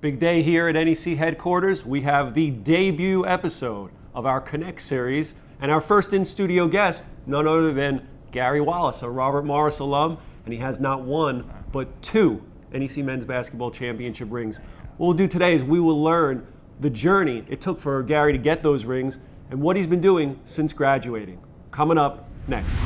Big day here at NEC headquarters. We have the debut episode of our Connect series, and our first in-studio guest, none other than Gary Wallace, a Robert Morris alum, and he has not one, but two NEC Men's Basketball Championship rings. What we'll do today is we will learn the journey it took for Gary to get those rings and what he's been doing since graduating. Coming up next.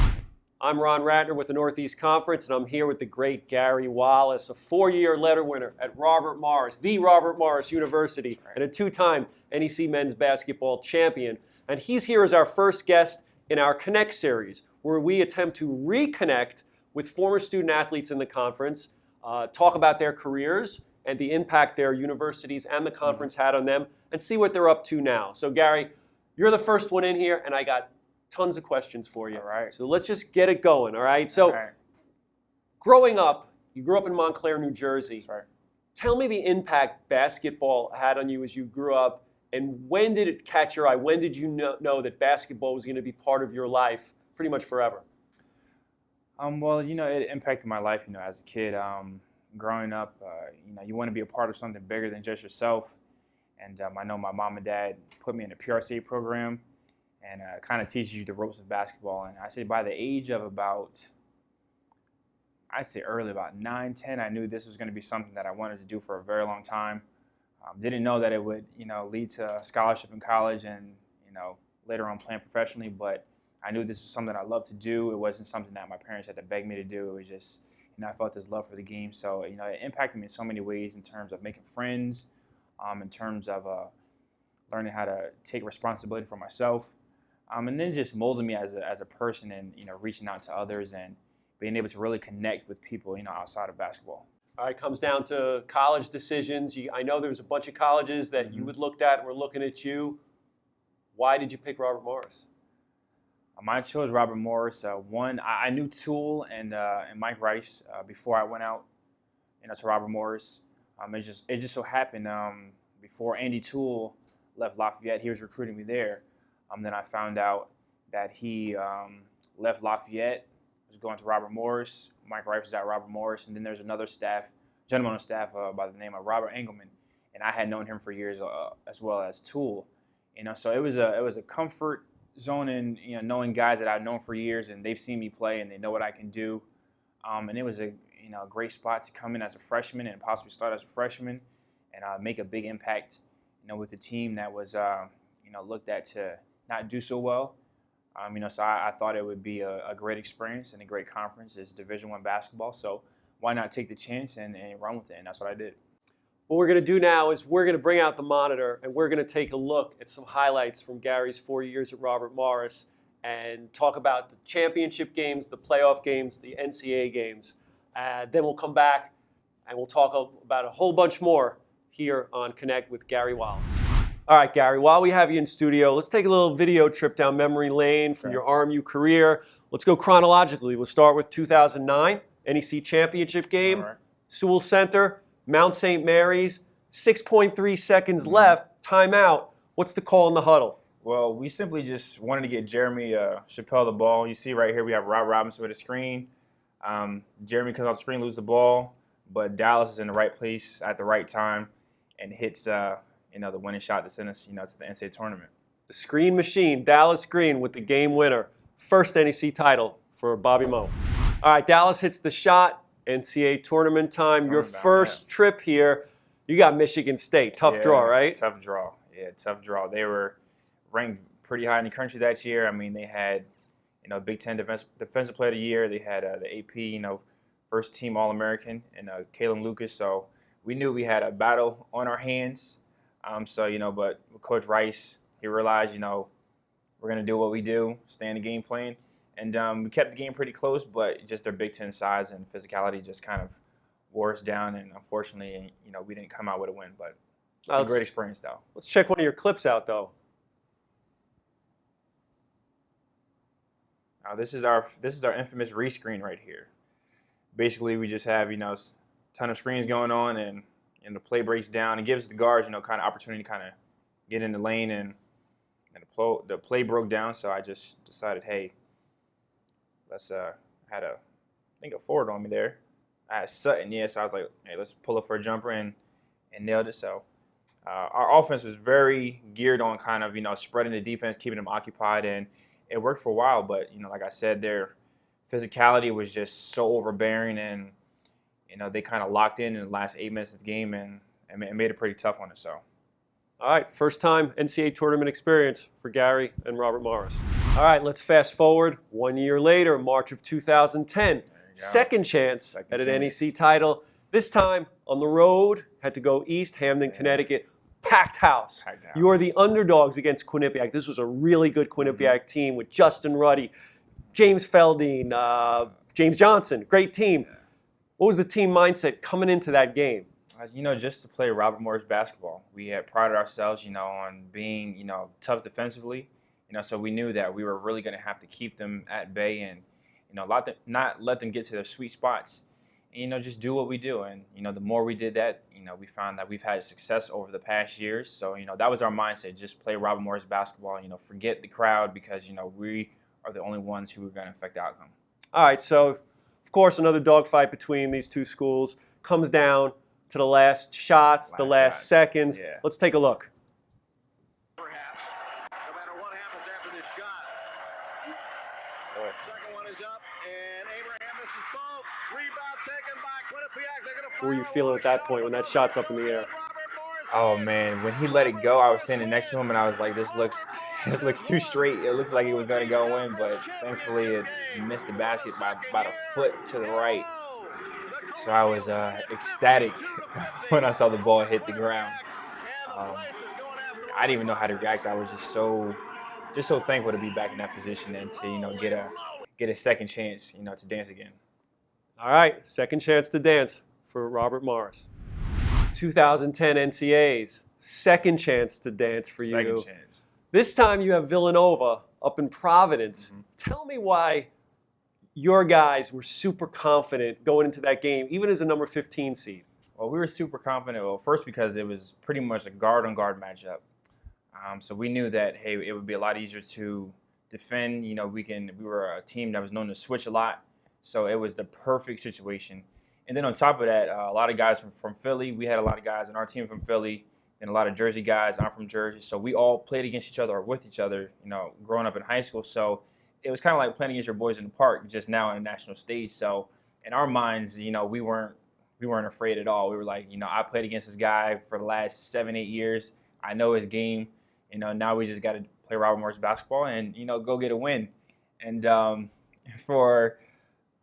I'm Ron Ratner with the Northeast Conference, and I'm here with the great Gary Wallace, a four-year letter winner at Robert Morris, the Robert Morris University, and a two-time NEC Men's Basketball Champion. And he's here as our first guest in our Connect series, where we attempt to reconnect with former student athletes in the conference, talk about their careers and the impact their universities and the conference had on them, and see what they're up to now. So Gary, you're the first one in here, and I got tons of questions for you. All right. So let's just get it going, all right? So growing up, you grew up in Montclair, New Jersey. That's right. Tell me the impact basketball had on you as you grew up, and when did it catch your eye? When did you know that basketball was going to be part of your life pretty much forever? Well, it impacted my life, as a kid. Growing up, you want to be a part of something bigger than just yourself. And I know my mom and dad put me in a PRCA program, and kind of teaches you the ropes of basketball. And I say by the age of about 9, 10, I knew this was going to be something that I wanted to do for a very long time. Didn't know that it would, lead to a scholarship in college and, later on playing professionally. But I knew this was something I loved to do. It wasn't something that my parents had to beg me to do. It was just, I felt this love for the game. So, it impacted me in so many ways in terms of making friends, in terms of learning how to take responsibility for myself. And then just molding me as a person and, reaching out to others and being able to really connect with people, outside of basketball. All right, comes down to college decisions. I know there was a bunch of colleges that you had looked at and were looking at you. Why did you pick Robert Morris? I chose Robert Morris. One, I knew Toole and Mike Rice before I went out, to Robert Morris. It just so happened before Andy Toole left Lafayette, he was recruiting me there. Then I found out that he left Lafayette, was going to Robert Morris. Mike Rice was at Robert Morris, and then there's another gentleman on staff by the name of Robert Engelman, and I had known him for years as well as Toole. So it was a comfort zone in knowing guys that I've known for years, and they've seen me play and they know what I can do. And it was a great spot to come in as a freshman and possibly start as a freshman and make a big impact, with the team that was looked at to not do so well. So I thought it would be a great experience and a great conference. It's Division I basketball, so why not take the chance and run with it? And that's what I did. What we're going to do now is we're going to bring out the monitor and we're going to take a look at some highlights from Gary's 4 years at Robert Morris and talk about the championship games, the playoff games, the NCAA games. Then we'll come back and we'll talk about a whole bunch more here on Connect with Gary Wallace. All right, Gary, while we have you in studio, let's take a little video trip down memory lane from your RMU career. Let's go chronologically. We'll start with 2009, NEC Championship Game, All right. Sewell Center, Mount St. Mary's, 6.3 seconds left, timeout. What's the call in the huddle? Well, we simply just wanted to get Jeremy Chappelle the ball. You see right here we have Rob Robinson with a screen. Jeremy comes off the screen, loses the ball, but Dallas is in the right place at the right time and hits the winning shot to send us to the NCAA Tournament. The screen machine, Dallas Green with the game winner. First NEC title for Bobby Moe. All right, Dallas hits the shot. NCAA Tournament time. Your first trip here, you got Michigan State. Tough draw, right? Tough draw. Yeah, tough draw. They were ranked pretty high in the country that year. I mean, they had, Big Ten Defensive Player of the Year. They had the AP, first team All-American, and Kalen Lucas. So we knew we had a battle on our hands. But with Coach Rice, he realized, we're going to do what we do, stay in the game plan. And we kept the game pretty close, but just their Big Ten size and physicality just kind of wore us down. And unfortunately, we didn't come out with a win. But it's a great experience, though. Let's check one of your clips out, though. Now, this is our infamous rescreen right here. Basically, we just have a ton of screens going on, and the play breaks down. It gives the guards kind of opportunity to kind of get in the lane, and the play broke down. So I just decided, hey, let's had a forward on me there. I had Sutton, so I was like, hey, let's pull up for a jumper, and and nailed it. So our offense was very geared on kind of, spreading the defense, keeping them occupied, and it worked for a while. But, like I said, their physicality was just so overbearing, and, they kind of locked in the last 8 minutes of the game and made it pretty tough on us. So. All right, first time NCAA tournament experience for Gary and Robert Morris. All right, let's fast forward 1 year later, March of 2010. Second chance at an NEC title. This time on the road, had to go east, Hamden, Connecticut. Packed house. You are the underdogs against Quinnipiac. This was a really good Quinnipiac team with Justin Ruddy, James Feldine, James Johnson. Great team. What was the team mindset coming into that game? Just to play Robert Morris basketball. We had prided ourselves, on being, tough defensively. So we knew that we were really going to have to keep them at bay and, not let them get to their sweet spots. And, just do what we do. And, the more we did that, we found that we've had success over the past years. So, that was our mindset. Just play Robert Morris basketball, forget the crowd because, we are the only ones who are going to affect the outcome. All right. So, of course, another dogfight between these two schools comes down to the last shots, the last seconds. Yeah. Let's take a look. Perhaps, no matter what happens after this shot. Second one is up, and Abraham misses both. Rebound taken by Quinnipiac. They're going to What were you feeling at that point when that shot's up in the air? Oh man, when he let it go, I was standing next to him and I was like, this looks too straight. It looks like it was going to go in, but thankfully it missed the basket by about a foot to the right. So I was ecstatic when I saw the ball hit the ground. I didn't even know how to react. I was just so thankful to be back in that position and to get a second chance to dance again. All right, second chance to dance for Robert Morris. 2010 NCAAs, second chance to dance for you. Second chance. This time you have Villanova up in Providence. Mm-hmm. Tell me why your guys were super confident going into that game, even as a number 15 seed. Well, we were super confident. Well, first because it was pretty much a guard-on-guard matchup. So we knew that, hey, it would be a lot easier to defend. We were a team that was known to switch a lot. So it was the perfect situation. And then on top of that, a lot of guys from Philly. We had a lot of guys on our team from Philly and a lot of Jersey guys. I'm from Jersey. So we all played against each other or with each other, growing up in high school. So it was kind of like playing against your boys in the park, just now on a national stage. So in our minds, we weren't afraid at all. We were like, I played against this guy for the last 7-8 years. I know his game. Now we just got to play Robert Morris basketball and, go get a win. And for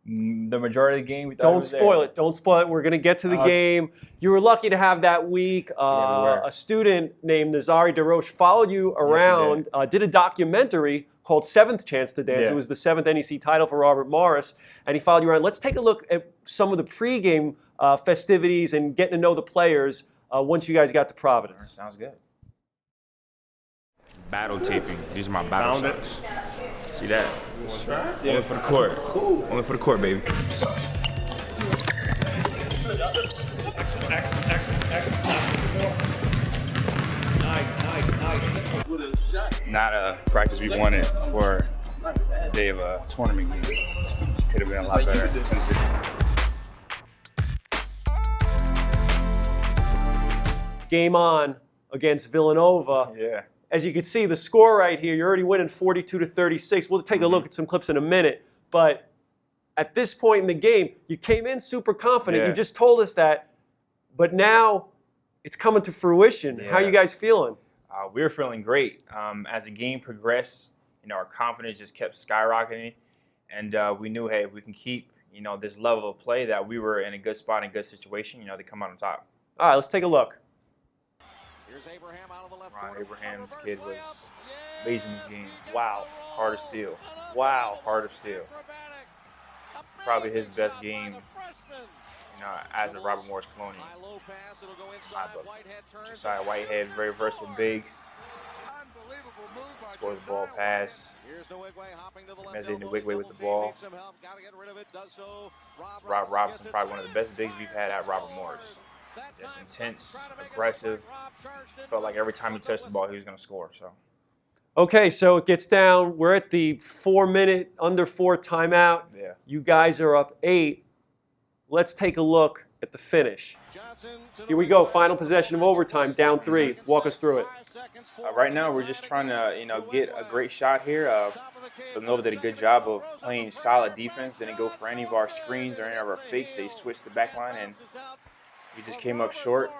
the majority of the game, we thought Don't spoil it. Don't spoil it. We're going to get to the game. You were lucky to have that week. A student named Nazari DeRoche followed you around, did a documentary called Seventh Chance to Dance. Yeah. It was the 7th NEC title for Robert Morris, and he followed you around. Let's take a look at some of the pregame festivities and getting to know the players once you guys got to Providence. Sounds good. Battle taping. These are my battle socks. See that? Yeah. Only for the court. Cool. Only for the court, baby. Excellent. Nice. Not a practice we wanted for the day of a tournament game. Could have been a lot better. Game on against Villanova. Yeah. As you can see, the score right here, you're already winning 42-36. We'll take a look at some clips in a minute. But at this point in the game, you came in super confident. Yeah. You just told us that. But now it's coming to fruition. Yeah. How are you guys feeling? We were feeling great. As the game progressed, our confidence just kept skyrocketing. And we knew, hey, if we can keep, this level of play, that we were in a good spot, in a good situation, to come out on top. All right, let's take a look. Here's Abraham out of the left Ron corner. Abraham's kid was amazing this game. Wow. Hard of steel. Wow. Hard of steel. Probably his best game, as a Robert Morris Colonial. Josiah Whitehead, very versatile big. Scores the ball pass. Meze Nwigwe with the ball. Rob Robinson, probably one of the best bigs we've had at Robert Morris. Just intense, aggressive. Felt like every time he touched the ball, he was going to score. So. Okay, so it gets down. We're at the 4-minute, under 4 timeout. Yeah. You guys are up 8. Let's take a look at the finish. Here we go, final possession of overtime, down 3. Walk us through it. Right now, we're just trying to, get a great shot here. Villanova did a good job of playing solid defense. Didn't go for any of our screens or any of our fakes. They switched the back line, and we just came up short,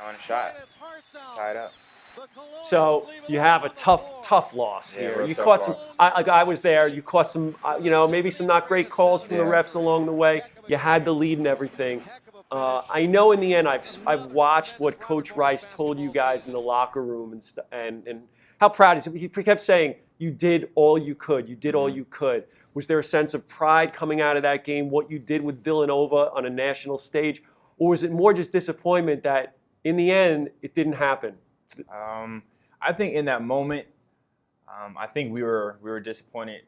on a shot to tie it up. So you have a tough loss here. real You tough caught some. loss. I was there. You caught some. Maybe some not great calls from the Yeah. refs along the way. You had the lead and everything. I know in the end, I've watched what Coach Rice told you guys in the locker room and how proud he is. He kept saying you did all you could. You did all you could. Was there a sense of pride coming out of that game? What you did with Villanova on a national stage, or was it more just disappointment that in the end it didn't happen? I think in that moment, I think we were disappointed.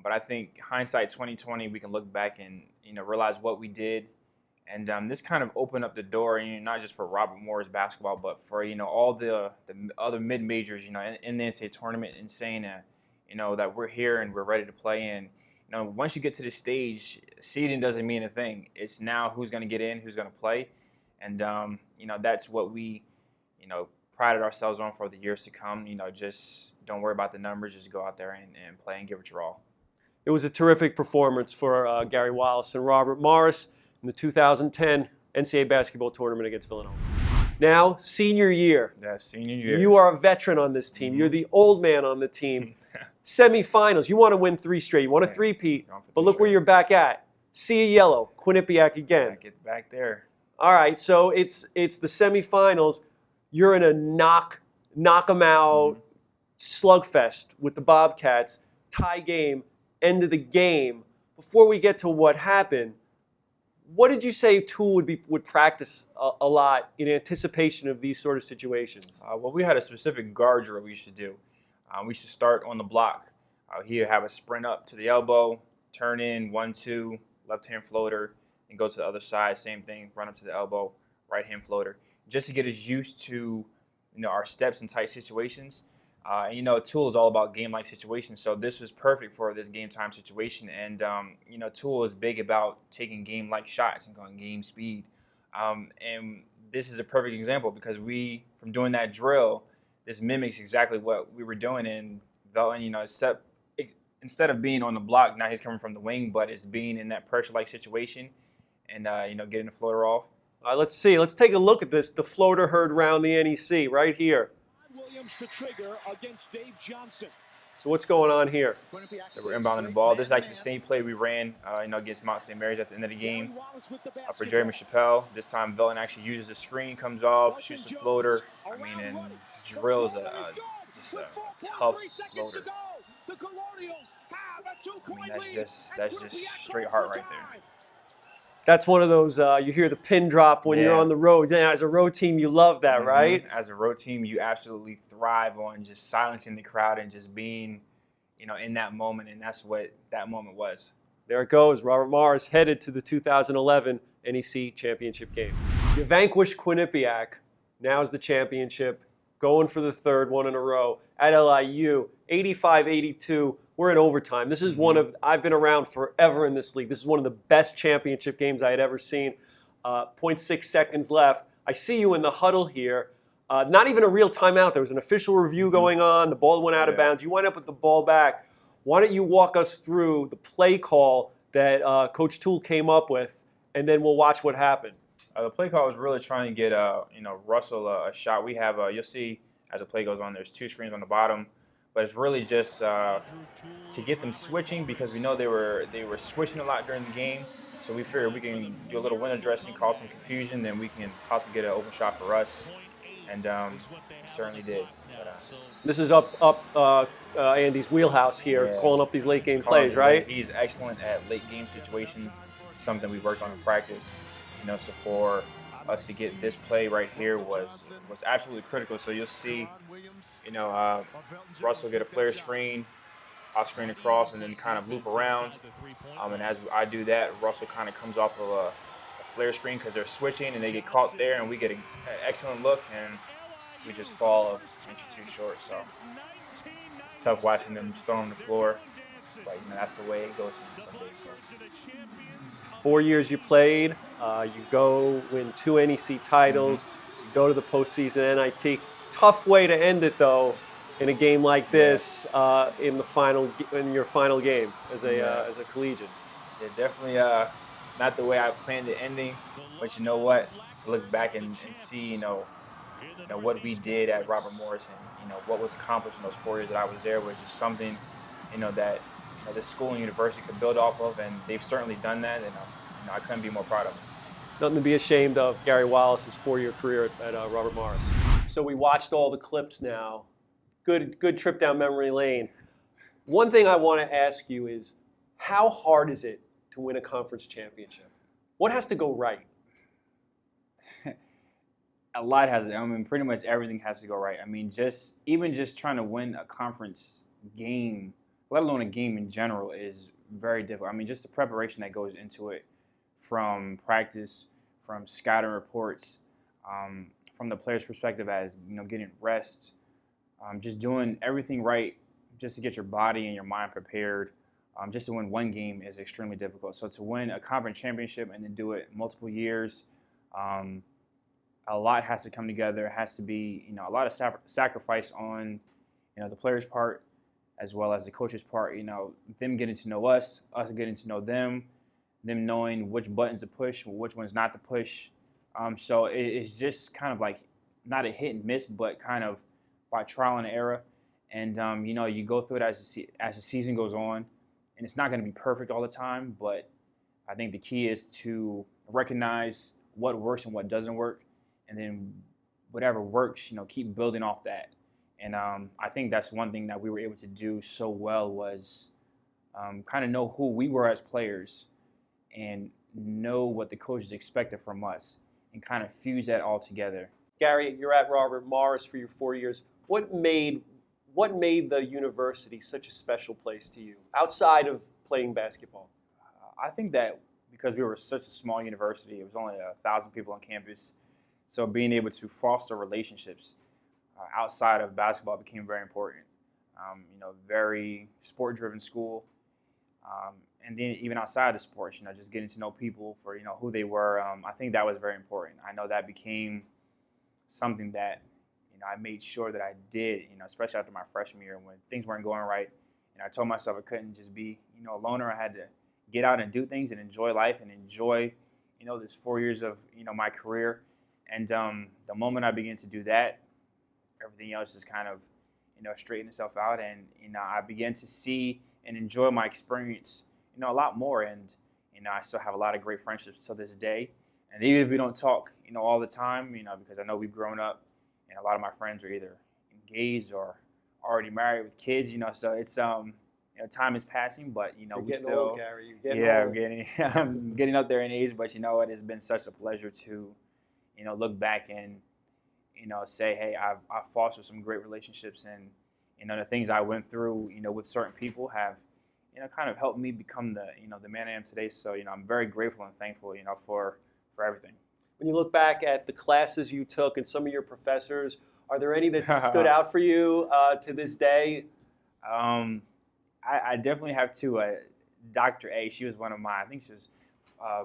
But I think hindsight 2020, we can look back and realize what we did, and this kind of opened up the door, not just for Robert Morris basketball, but for all the other mid majors, in the NCAA tournament, and saying that that we're here and we're ready to play. And once you get to the stage, seeding doesn't mean a thing. It's now who's going to get in, who's going to play, and that's what we prided ourselves on for the years to come. Just don't worry about the numbers, just go out there and play and give it your all. It was a terrific performance for Gary Wallace and Robert Morris in the 2010 NCAA basketball tournament against Villanova. Now, senior year. Yeah, senior year. You are a veteran on this team. You're the old man on the team. Semifinals. You want to win 3 straight. You want to three-peat. But look where you're back at. See a yellow. Quinnipiac again. Get back there. All right, so it's the semifinals. You're in a knock 'em out slugfest with the Bobcats. Tie game, end of the game. Before we get to what happened, what did you say Tool would practice a lot in anticipation of these sort of situations? Well, we had a specific guard drill we should do. We should start on the block. Here, have a sprint up to the elbow, turn in 1-2, left-hand floater, and go to the other side. Same thing, run up to the elbow, right-hand floater, just to get us used to our steps in tight situations. Tool is all about game-like situations, so this was perfect for this game-time situation. And Tool is big about taking game-like shots and going game speed. And this is a perfect example because from doing that drill, this mimics exactly what we were doing in Velton. Instead of being on the block, now he's coming from the wing, but it's being in that pressure-like situation and getting the floater off. All right, let's see. Let's take a look at this. The floater heard round the NEC right here. Williams to trigger against Dave Johnson. So what's going on here? So we're inbounding the ball. This is actually the same play we ran, against Mount St. Mary's at the end of the game for Jeremy Chappelle. This time, Velton actually uses the screen, comes off, shoots the floater. And drills just a tough floater. That's just straight heart right there. That's one of those, you hear the pin drop when you're on the road. Yeah, as a road team, you love that, right? As a road team, you absolutely thrive on just silencing the crowd and just being, in that moment, and that's what that moment was. There it goes. Robert Morris headed to the 2011 NEC Championship Game. You vanquished Quinnipiac. Now's the championship. Going for the 3rd one in a row at LIU. 85-82. We're in overtime. This is I've been around forever in this league. This is one of the best championship games I had ever seen. 0.6 seconds left. I see you in the huddle here. Not even a real timeout. There was an official review going on. The ball went out of bounds. You wind up with the ball back. Why don't you walk us through the play call that Coach Toole came up with, and then we'll watch what happened. The play call was really trying to get Russell a shot. We have you'll see as the play goes on, there's 2 screens on the bottom, but it's really just to get them switching because we know they were switching a lot during the game. So we figured we can do a little window dressing, cause some confusion, then we can possibly get an open shot for us, and we certainly did. But, this is up Andy's wheelhouse here, calling up these late game plays, right? He's excellent at late game situations. Something we worked on in practice. So for us to get this play right here was absolutely critical. So you'll see, Russell get a flare screen, I'll screen across, and then kind of loop around. And as I do that, Russell kind of comes off of a flare screen because they're switching, and they get caught there, and we get an excellent look, and we just fall an inch or 2 short. So it's tough watching them storm the floor. but that's the way it goes some days. So. 4 years you played, you go win 2 NEC titles, you go to the postseason NIT. Tough way to end it though, in a game like this, in your final game as a collegiate. Yeah, definitely not the way I planned it ending, but you know what? To look back and see, what we did at Robert Morris and what was accomplished in those 4 years that I was there was just something, that the school and university could build off of, and they've certainly done that, and I couldn't be more proud of them. Nothing to be ashamed of, Gary Wallace's 4-year career at Robert Morris. So we watched all the clips now. Good trip down memory lane. One thing I want to ask you is, how hard is it to win a conference championship? What has to go right? A lot has to. I mean, pretty much everything has to go right. I mean, even just trying to win a conference game, let alone a game in general, is very difficult. I mean, just the preparation that goes into it, from practice, from scouting reports, from the player's perspective as getting rest, just doing everything right, just to get your body and your mind prepared. Just to win one game is extremely difficult. So to win a conference championship and then do it multiple years, a lot has to come together. It has to be, a lot of sacrifice on, the players' part, as well as the coach's part. Them getting to know us getting to know them knowing which buttons to push, which ones not to push. So it's just kind of like not a hit and miss, but kind of by trial and error. And you go through it as the season goes on, and it's not going to be perfect all the time. But I think the key is to recognize what works and what doesn't work. And then whatever works, keep building off that. And I think that's one thing that we were able to do so well was kind of know who we were as players and know what the coaches expected from us and kind of fuse that all together. Gary, you're at Robert Morris for your 4 years. What made the university such a special place to you, outside of playing basketball? I think that because we were such a small university, it was only 1,000 people on campus. So being able to foster relationships outside of basketball became very important. Very sport-driven school, and then even outside of sports, just getting to know people for who they were. I think that was very important. I know that became something that I made sure that I did. Especially after my freshman year when things weren't going right, and I told myself I couldn't just be a loner. I had to get out and do things and enjoy life and enjoy this 4 years of my career. And the moment I began to do that, everything else just kind of, straightened itself out. And, I began to see and enjoy my experience, a lot more. And, I still have a lot of great friendships till this day. And even if we don't talk, all the time, because I know we've grown up and a lot of my friends are either engaged or already married with kids, so it's, time is passing, but, we still. Old, Gary. You're getting old. I'm getting up there in age, but it has been such a pleasure to, look back and, say, hey, I've fostered some great relationships, and, the things I went through, with certain people have, kind of helped me become the man I am today. So, I'm very grateful and thankful, for everything. When you look back at the classes you took and some of your professors, are there any that stood out for you to this day? I definitely have two. Dr. A, she was one of mine. I think she was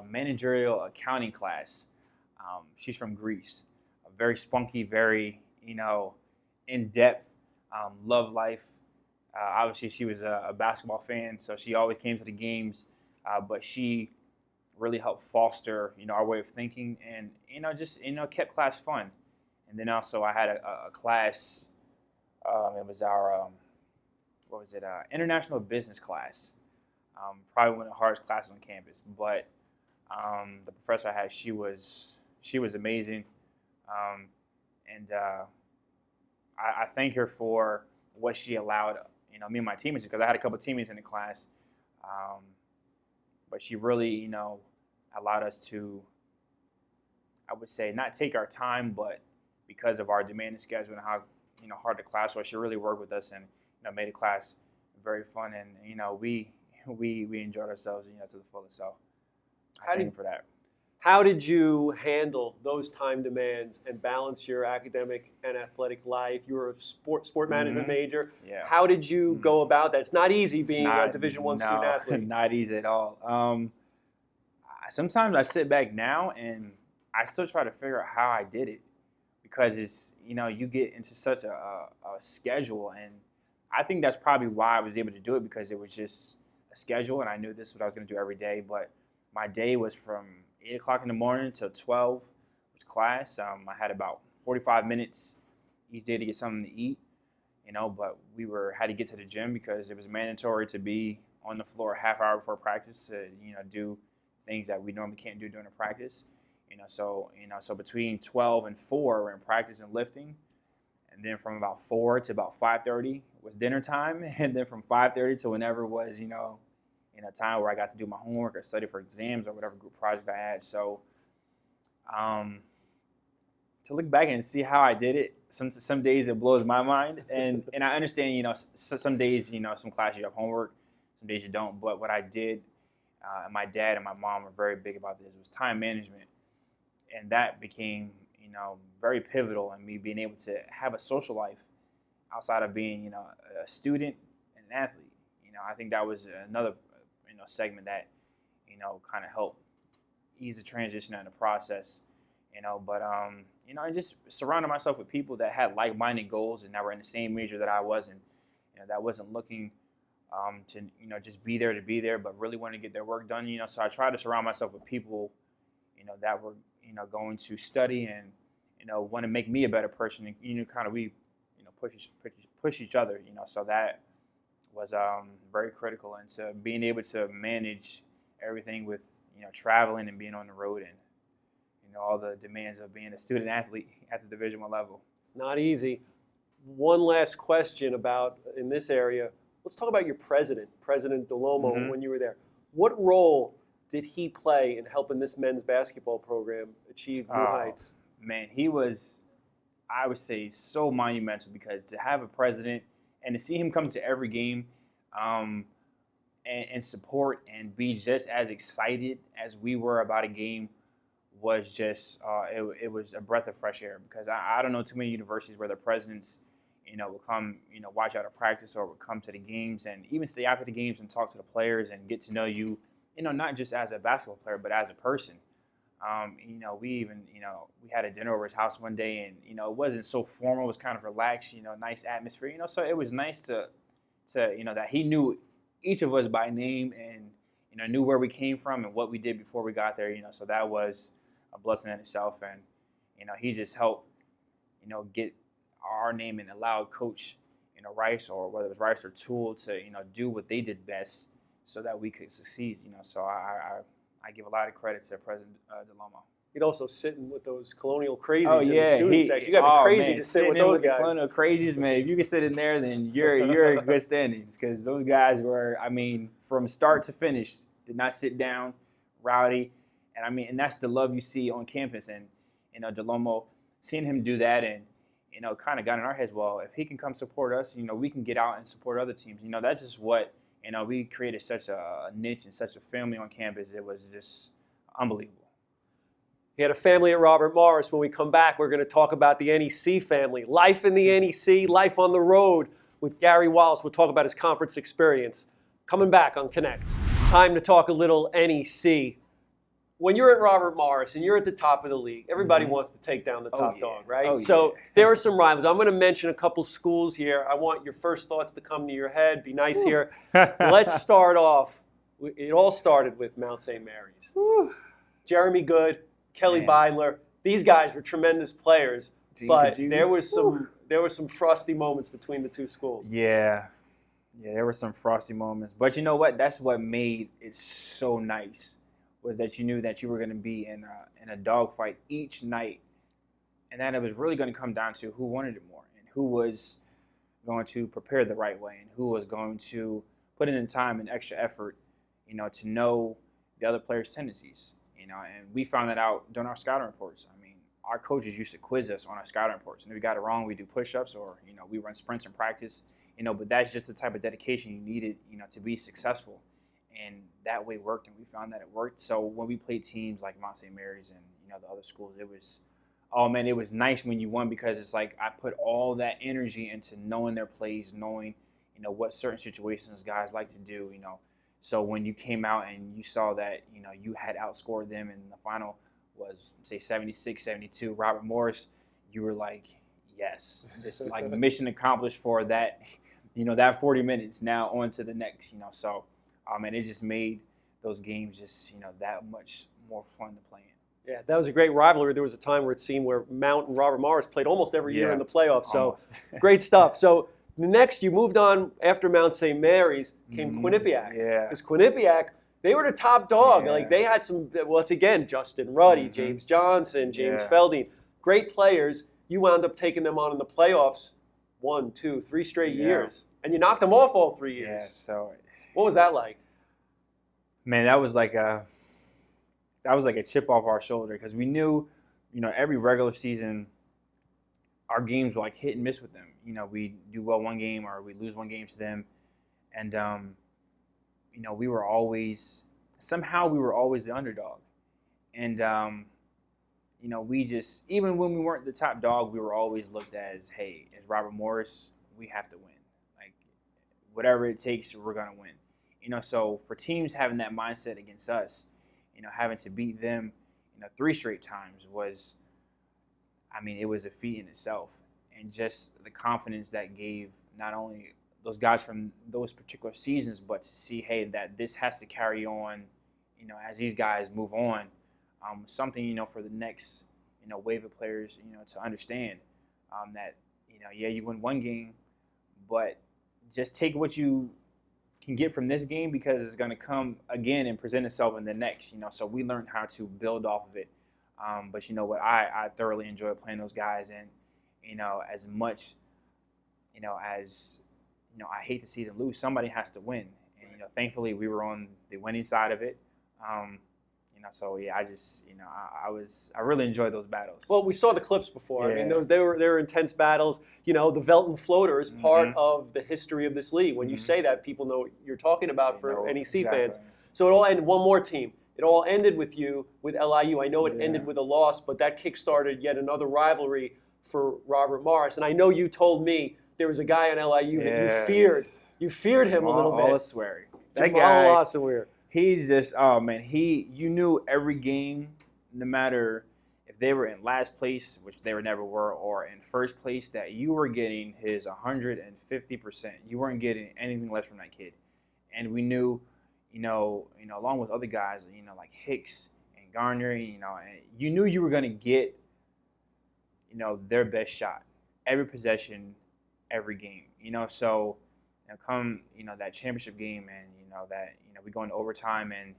managerial accounting class. She's from Greece. Very spunky, very, in-depth, love life. Obviously, she was a basketball fan, so she always came to the games. But she really helped foster, our way of thinking, and just kept class fun. And then also I had a class. It was our international business class. Probably one of the hardest classes on campus. But the professor I had, she was amazing, and I thank her for what she allowed me and my teammates, because I had a couple of teammates in the class. But she really, allowed us to, I would say, not take our time, but because of our demanding schedule and how, hard the class was, she really worked with us and, made the class very fun. And, we enjoyed ourselves, to the fullest. So I thank her for that. How did you handle those time demands and balance your academic and athletic life? You were a sport management major. Yeah. How did you go about that? It's not easy It's being a Division I student athlete. Not easy at all. Sometimes I sit back now and I still try to figure out how I did it, because it's, you get into such a schedule, and I think that's probably why I was able to do it, because it was just a schedule and I knew this is what I was going to do every day. But my day was from 8 o'clock in the morning till 12 was class. I had about 45 minutes each day to get something to eat, but we had to get to the gym because it was mandatory to be on the floor a half hour before practice to, do things that we normally can't do during the practice. So between 12 and 4 we're in practice and lifting. And then from about 4 to about 5:30 was dinner time. And then from 5:30 to whenever was, time where I got to do my homework or study for exams or whatever group project I had. So to look back and see how I did it, some days it blows my mind. And I understand, some days, some classes you have homework, some days you don't. But what I did, my dad and my mom were very big about this. It was time management. And that became, very pivotal in me being able to have a social life outside of being, a student and an athlete. I think that was another, segment that, kind of helped ease the transition and the process, But, I just surrounded myself with people that had like-minded goals and that were in the same major that I was in, that wasn't looking to, just be there to be there, but really wanted to get their work done, So I tried to surround myself with people, that were, going to study and, want to make me a better person. And, kind of we, push each other, So that was very critical into being able to manage everything with, traveling and being on the road and, all the demands of being a student athlete at the Division I level. It's not easy. One last question about in this area. Let's talk about your president, President DeLomo, when you were there. What role did he play in helping this men's basketball program achieve new heights? Man, he was, I would say, so monumental, because to have a president and to see him come to every game and support and be just as excited as we were about a game was just, it was a breath of fresh air, because I don't know too many universities where the presidents, will come, watch out of practice or would come to the games and even stay after the games and talk to the players and get to know you, not just as a basketball player, but as a person. We even, we had a dinner over his house one day, and, it wasn't so formal. It was kind of relaxed, nice atmosphere, So it was nice to that he knew each of us by name and, knew where we came from and what we did before we got there, So that was a blessing in itself. And, he just helped, get our name and allowed Coach, Rice, or whether it was Rice or Toole, to, do what they did best so that we could succeed, So I give a lot of credit to President DeLomo. He'd also sitting with those Colonial crazies in the student section. You got to be crazy to sit with those guys. Colonial crazies, man. If you can sit in there, then you're in good standings, because those guys were, from start to finish, did not sit down, rowdy, and that's the love you see on campus. And DeLomo, seeing him do that, and kind of got in our heads. Well, if he can come support us, we can get out and support other teams. That's just what. We created such a niche and such a family on campus. It was just unbelievable. He had a family at Robert Morris. When we come back, we're going to talk about the NEC family. Life in the NEC, life on the road with Gary Wallace. We'll talk about his conference experience. Coming back on Connect. Time to talk a little NEC. When you're at Robert Morris and you're at the top of the league, everybody wants to take down the top dog, right? So there are some rivals. I'm going to mention a couple schools here. I want your first thoughts to come to your head. Be nice here. Let's start off. It all started with Mount St. Mary's. Jeremy Good, Kelly Beidler. These guys were tremendous players, but there was some frosty moments between the two schools. Yeah, there were some frosty moments. But you know what? That's what made it so nice. Was that you knew that you were going to be in a dogfight each night, and that it was really going to come down to who wanted it more and who was going to prepare the right way and who was going to put in the time and extra effort, to know the other players' tendencies, and we found that out during our scouting reports. Our coaches used to quiz us on our scouting reports, and if we got it wrong, we do push-ups or, we run sprints in practice, but that's just the type of dedication you needed, to be successful. and that way worked, and we found that it worked. So when we played teams like Mount St. Mary's and the other schools, it was, oh man, it was nice when you won, because it's like I put all that energy into knowing their plays, knowing what certain situations guys like to do. So when you came out and you saw that you had outscored them, and the final was say 76-72, Robert Morris, you were like, yes, this is like mission accomplished for that. That 40 minutes, now on to the next. So and it just made those games just that much more fun to play in. Yeah, that was a great rivalry. There was a time where it seemed where Mount and Robert Morris played almost every year in the playoffs. So great stuff. So the next, you moved on after Mount St. Mary's, came Quinnipiac. Yeah. Because Quinnipiac, they were the top dog. Yeah. Like they had some, once again, Justin Ruddy, James Johnson, James Felding, great players. You wound up taking them on in the playoffs 1, 2, 3 straight years. And you knocked them off all 3 years. Yeah, so what was that like? Man, that was like a chip off our shoulder, because we knew, every regular season, our games were like hit and miss with them. We do well one game or we lose one game to them, and we were always the underdog, and we just, even when we weren't the top dog, we were always looked at as, hey, as Robert Morris, we have to win. Like whatever it takes, we're gonna win. So for teams having that mindset against us, having to beat them, 3 straight times was, it was a feat in itself. And just the confidence that gave not only those guys from those particular seasons, but to see, hey, that this has to carry on, as these guys move on, something, for the next, wave of players, to understand that, you win one game, but just take what you can get from this game, because it's going to come again and present itself in the next. So we learned how to build off of it. But you know what, I thoroughly enjoyed playing those guys, and as much as I hate to see them lose, somebody has to win, and thankfully we were on the winning side of it. So yeah, I really enjoyed those battles. Well, we saw the clips before. Yeah. They were intense battles. The Velton floater is part of the history of this league. When you say that, people know what you're talking about for NEC fans. So it all ended, one more team. It all ended with you, with LIU. I know it ended with a loss, but that kick-started yet another rivalry for Robert Morris. And I know you told me there was a guy on LIU that you feared. You feared him a little bit. Wallace. That Jamal guy. Wallace. He's just, oh man, you knew every game, no matter if they were in last place, which they never were, or in first place, that you were getting his 150%. You weren't getting anything less from that kid. And we knew, along with other guys, like Hicks and Garner, and you knew you were going to get, their best shot every possession, every game. So come, that championship game, and that we go into overtime, and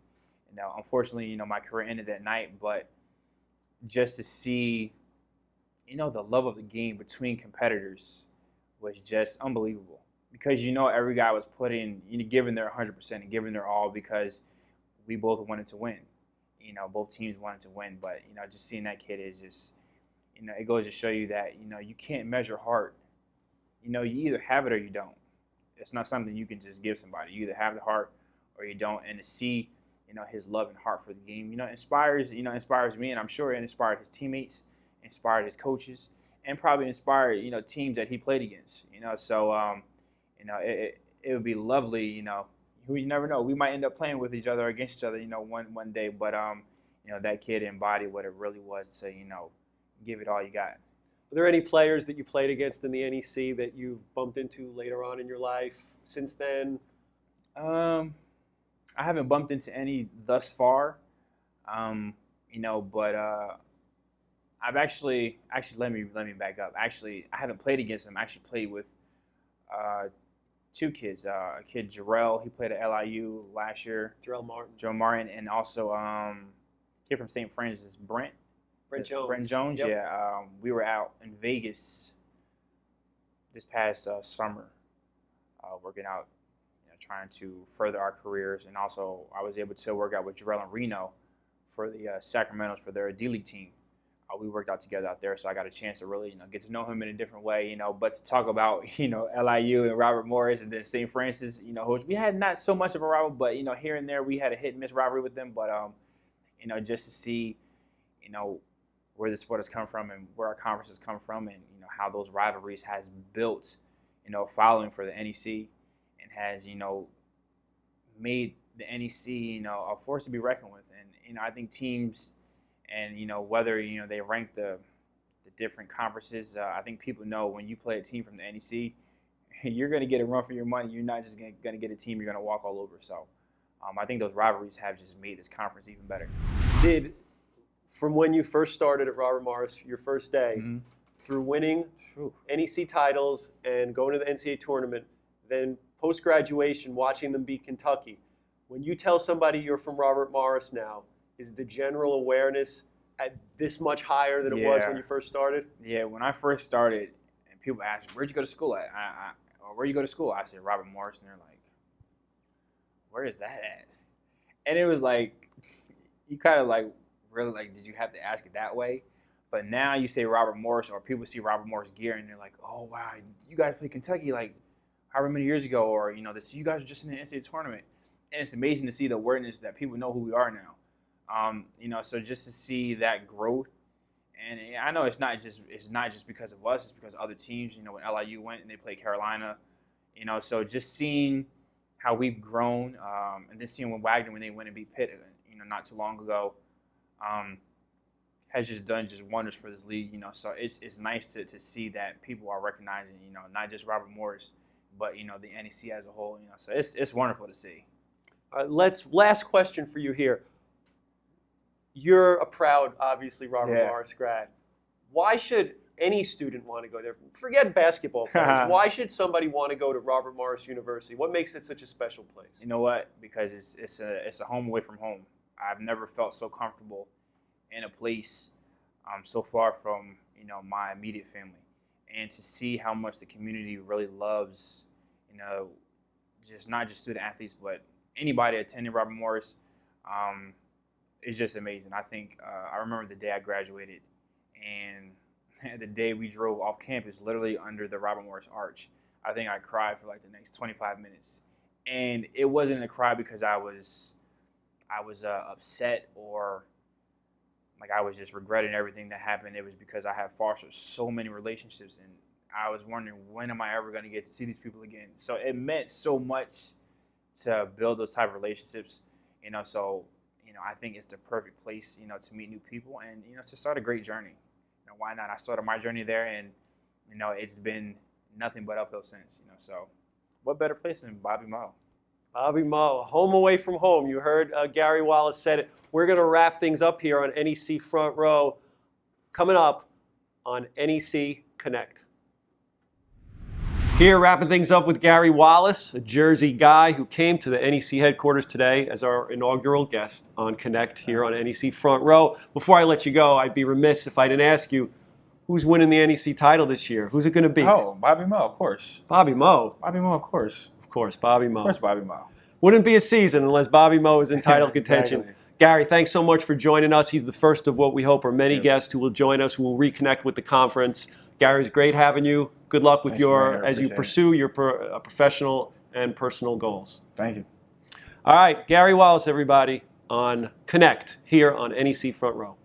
unfortunately, my career ended that night. But just to see, the love of the game between competitors was just unbelievable, because every guy was putting, giving their 100% and giving their all, because we both wanted to win. Both teams wanted to win, but just seeing that kid is just, it goes to show you that you can't measure heart. You either have it or you don't. It's not something you can just give somebody. You either have the heart or you don't. And to see, his love and heart for the game, inspires me, and I'm sure it inspired his teammates, inspired his coaches, and probably inspired, teams that he played against. So, it would be lovely, you never know. We might end up playing with each other, against each other, one day. But, that kid embodied what it really was to, give it all you got. Are there any players that you played against in the NEC that you've bumped into later on in your life since then? I haven't bumped into any thus far, but I've actually let me back up. Actually, I haven't played against them. I actually played with 2 kids. A kid, Jarrell, he played at LIU last year. Jarrell Martin. And also a kid from St. Francis, Brent Jones, yep. Yeah. We were out in Vegas this past summer, working out, trying to further our careers. And also I was able to work out with Jarrell and Reno for the Sacramento's for their D-League team. we worked out together out there, so I got a chance to really, get to know him in a different way, But to talk about, LIU and Robert Morris and then St. Francis, which we had not so much of a rival, but here and there we had a hit and miss rivalry with them. But just to see, where the sport has come from and where our conference has come from, and how those rivalries has built, following for the NEC, and has made the NEC a force to be reckoned with. And I think teams. And, whether, they rank the different conferences, I think people know when you play a team from the NEC, you're going to get a run for your money. You're not just going to get a team you're going to walk all over. So I think those rivalries have just made this conference even better. From when you first started at Robert Morris, your first day, through winning NEC titles and going to the NCAA Tournament, then post-graduation watching them beat Kentucky, when you tell somebody you're from Robert Morris now, is the general awareness at this much higher than it was when you first started? Yeah, when I first started, and people ask me, where'd you go to school at? Or where you go to school? I said, Robert Morris. And they're like, where is that at? And it was like, you kind of like, really like, did you have to ask it that way? But now you say Robert Morris, or people see Robert Morris gear, and they're like, oh, wow, you guys played Kentucky like however many years ago, or, you guys are just in the NCAA tournament. And it's amazing to see the awareness that people know who we are now. So just to see that growth, and I know it's not just because of us, it's because of other teams. When LIU went and they played Carolina, so just seeing how we've grown, and then seeing when Wagner when they went and beat Pitt, not too long ago, has just done wonders for this league. So it's nice to see that people are recognizing, not just Robert Morris, but the NEC as a whole. So it's wonderful to see. Last question for you here. You're a proud, obviously, Robert Morris grad. Why should any student want to go there? Forget basketball players. Why should somebody want to go to Robert Morris University? What makes it such a special place? You know what? Because it's a home away from home. I've never felt so comfortable in a place so far from my immediate family, and to see how much the community really loves, just not just student athletes, but anybody attending Robert Morris. It's just amazing. I think I remember the day I graduated, and the day we drove off campus, literally under the Robert Morris Arch. I think I cried for like the next 25 minutes, and it wasn't a cry because I was upset or like I was just regretting everything that happened. It was because I had fostered so many relationships, and I was wondering, when am I ever going to get to see these people again? So it meant so much to build those type of relationships, so. I think it's the perfect place, to meet new people and, to start a great journey. Why not? I started my journey there, and, it's been nothing but uphill since, So what better place than Bobby Moe? Bobby Moe, home away from home. You heard Gary Wallace said it. We're going to wrap things up here on NEC Front Row. Coming up on NEC Connect. Here, wrapping things up with Gary Wallace, a Jersey guy who came to the NEC headquarters today as our inaugural guest on Connect here on NEC Front Row. Before I let you go, I'd be remiss if I didn't ask you, who's winning the NEC title this year? Who's it going to be? Oh, Bobby Moe, of course. Bobby Moe. Bobby Moe, of course. Of course, Bobby Moe. Of course, Bobby Moe. Wouldn't be a season unless Bobby Moe is in title contention. Exactly. Gary, thanks so much for joining us. He's the first of what we hope are many guests who will join us, who will reconnect with the conference. Gary, it's great having you. Good luck with as you pursue your professional and personal goals. Thank you. All right, Gary Wallace, everybody, on Connect here on NEC Front Row.